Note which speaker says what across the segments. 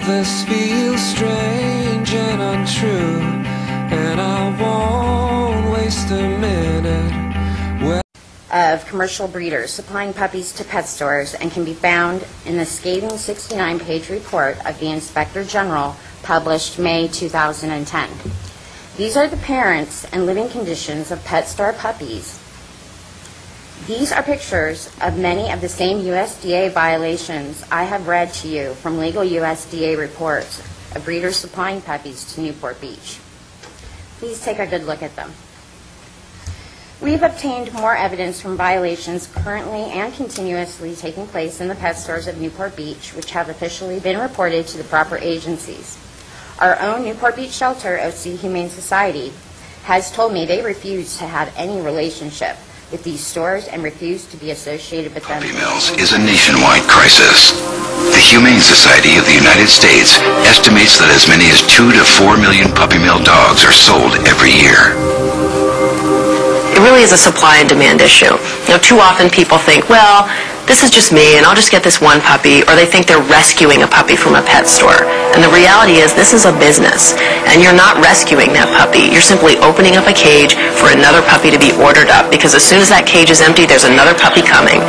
Speaker 1: this feels strange and untrue, and I won't waste a minute.
Speaker 2: Of commercial breeders supplying puppies to pet stores and can be found in the scathing 69-page report of the Inspector General published May 2010. These are the parents and living conditions of pet store puppies. These are pictures of many of the same USDA violations I have read to you from legal USDA reports of breeders supplying puppies to Newport Beach. Please take a good look at them. We've obtained more evidence from violations currently and continuously taking place in the pet stores of Newport Beach, which have officially been reported to the proper agencies. Our own Newport Beach shelter, OC Humane Society, has told me they refuse to have any relationship with these stores and refuse to be associated with them.
Speaker 3: Puppy mills is a nationwide crisis. The Humane Society of the United States estimates that as many as 2 to 4 million puppy mill dogs are sold every year.
Speaker 4: It really is a supply and demand issue. You know, too often people think, well, this is just me and I'll just get this one puppy, or they think they're rescuing a puppy from a pet store. And the reality is this is a business, and you're not rescuing that puppy. You're simply opening up a cage for another puppy to be ordered up, because as soon as that cage is empty, there's another puppy coming.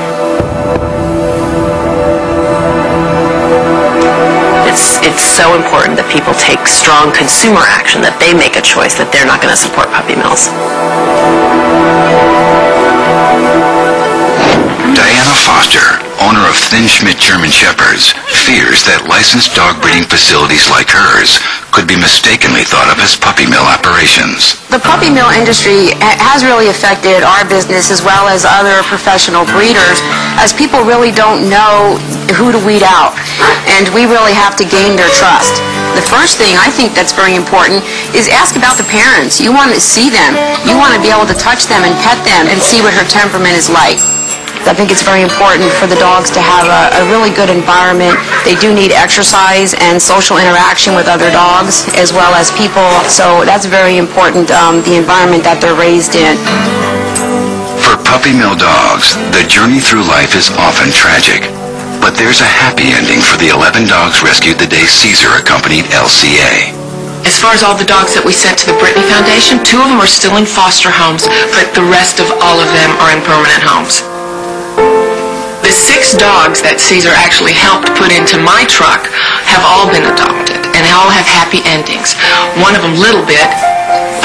Speaker 4: It's so important that people take strong consumer action, that they make a choice that they're not going to support puppy mills.
Speaker 3: Diana Foster, owner of Thin Schmidt German Shepherds, fears that licensed dog breeding facilities like hers could be mistakenly thought of as puppy mill operations.
Speaker 5: The puppy mill industry has really affected our business as well as other professional breeders, as people really don't know who to weed out, and we really have to gain their trust. The first thing I think that's very important is ask about the parents. You want to see them. You want to be able to touch them and pet them and see what her temperament is like. I think it's very important for the dogs to have a really good environment. They do need exercise and social interaction with other dogs as well as people, so that's very important, the environment that they're raised in.
Speaker 3: For puppy mill dogs, the journey through life is often tragic. But there's a happy ending for the 11 dogs rescued the day Caesar accompanied LCA.
Speaker 4: As far as all the dogs that we sent to the Brittany Foundation, 2 of them are still in foster homes, but the rest of all of them are in permanent homes. The 6 dogs that Caesar actually helped put into my truck have all been adopted, and all have happy endings. One of them, Little Bit,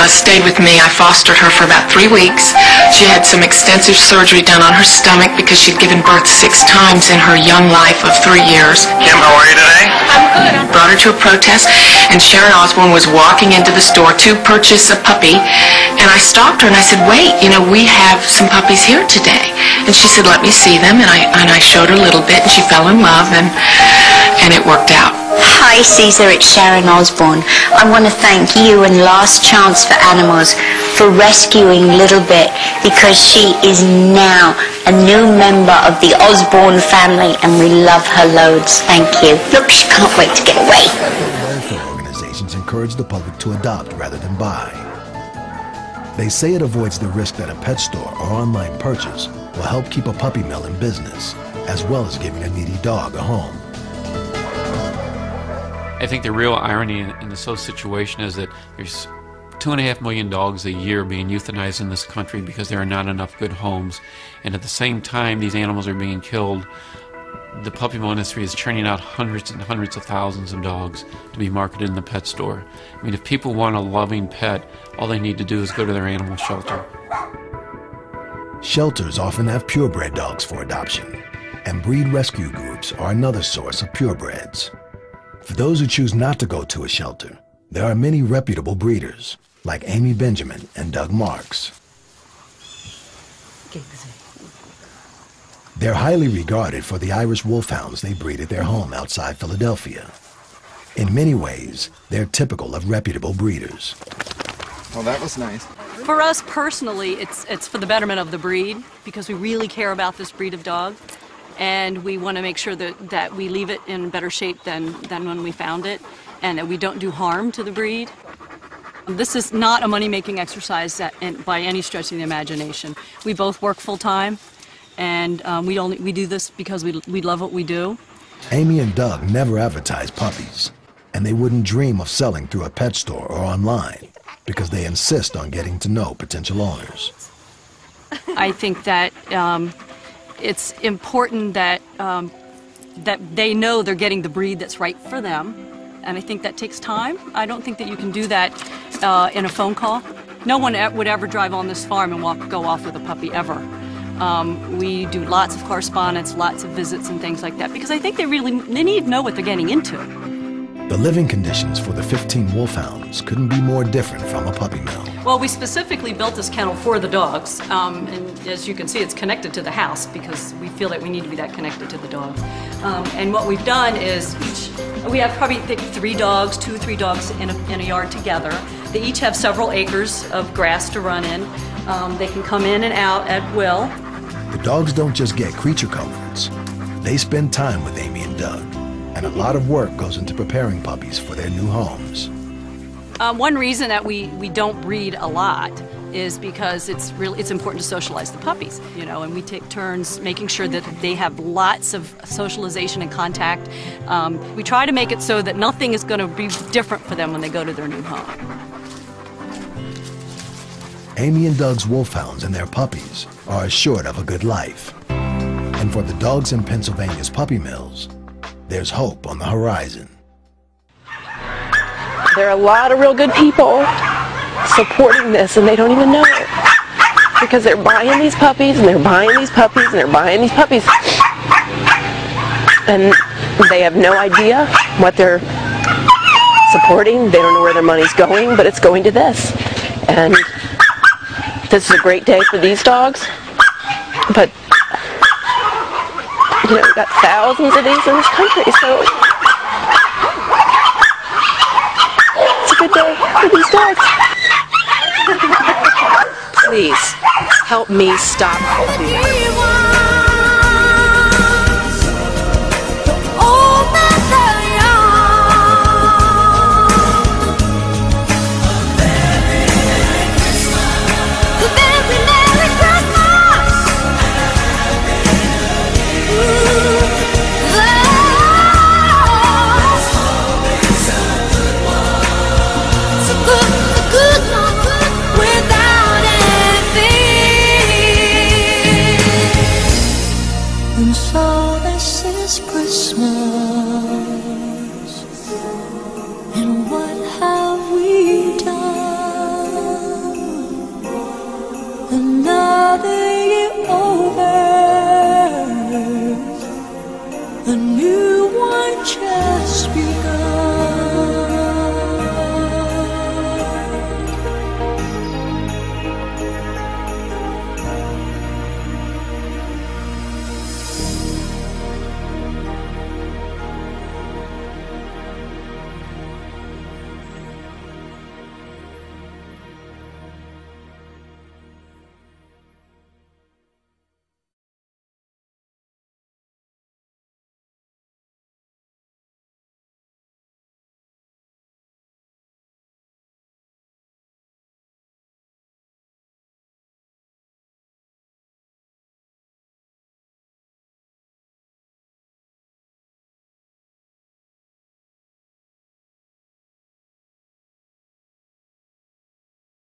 Speaker 4: stayed with me. I fostered her for about 3 weeks. She had some extensive surgery done on her stomach because she'd given birth 6 times in her young life of 3 years.
Speaker 3: Kim, how are you today?
Speaker 4: I'm good. I brought her to a protest, and Sharon Osborne was walking into the store to purchase a puppy, and I stopped her and I said, wait, you know, we have some puppies here today. And she said, let me see them, and I showed her a Little Bit, and she fell in love, and it worked out.
Speaker 6: Hi Caesar, it's Sharon Osborne. I want to thank you and Last Chance for Animals for rescuing Little Bit, because she is now a new member of the Osborne family and we love her loads. Thank you. Look, she can't wait to get away.
Speaker 7: Welfare organizations encourage the public to adopt rather than buy. They say it avoids the risk that a pet store or online purchase will help keep a puppy mill in business, as well as giving a needy dog a home.
Speaker 8: I think the real irony in this whole situation is that there's 2.5 million dogs a year being euthanized in this country because there are not enough good homes, and at the same time these animals are being killed, the puppy mill industry is churning out hundreds and hundreds of thousands of dogs to be marketed in the pet store. I mean, if people want a loving pet, all they need to do is go to their animal shelter.
Speaker 7: Shelters often have purebred dogs for adoption, and breed rescue groups are another source of purebreds. For those who choose not to go to a shelter, there are many reputable breeders, like Amy Benjamin and Doug Marks. They're highly regarded for the Irish wolfhounds they breed at their home outside Philadelphia. In many ways, they're typical of reputable breeders.
Speaker 9: Well, that was nice.
Speaker 10: For us personally, it's for the betterment of the breed, because we really care about this breed of dog. And we want to make sure that we leave it in better shape than when we found it, and that we don't do harm to the breed. This is not a money-making exercise by any stretch of the imagination. We both work full-time, and we do this because we love what we do.
Speaker 7: Amy and Doug never advertise puppies. And they wouldn't dream of selling through a pet store or online because they insist on getting to know potential owners.
Speaker 10: I think that it's important that that they know they're getting the breed that's right for them, and I think that takes time. I don't think that you can do that in a phone call. No one would ever drive on this farm and go off with a puppy ever. We do lots of correspondence, lots of visits and things like that, because I think they need to know what they're getting into.
Speaker 7: The living conditions for the 15 wolfhounds couldn't be more different from a puppy mill.
Speaker 10: Well, we specifically built this kennel for the dogs, and as you can see, it's connected to the house because we feel that we need to be that connected to the dog. And what we've done is we have probably 3 dogs, 2 or 3 dogs in a yard together. They each have several acres of grass to run in. They can come in and out at will.
Speaker 7: The dogs don't just get creature comforts. They spend time with Amy and Doug, and a lot of work goes into preparing puppies for their new homes.
Speaker 10: One reason that we don't breed a lot is because it's important to socialize the puppies, you know, and we take turns making sure that they have lots of socialization and contact. We try to make it so that nothing is going to be different for them when they go to their new home.
Speaker 7: Amy and Doug's wolfhounds and their puppies are assured of a good life. And for the dogs in Pennsylvania's puppy mills, there's hope on the horizon.
Speaker 11: There are a lot of real good people supporting this, and they don't even know it. Because they're buying these puppies, and they're buying these puppies, and they're buying these puppies. And they have no idea what they're supporting. They don't know where their money's going, but it's going to this. And this is a great day for these dogs, but you know, we've got thousands of these in this country, so it's a good day for these dogs. Please help me stop helping them.
Speaker 1: And so this is Christmas, and what have we done? Another year over, a new one just begun.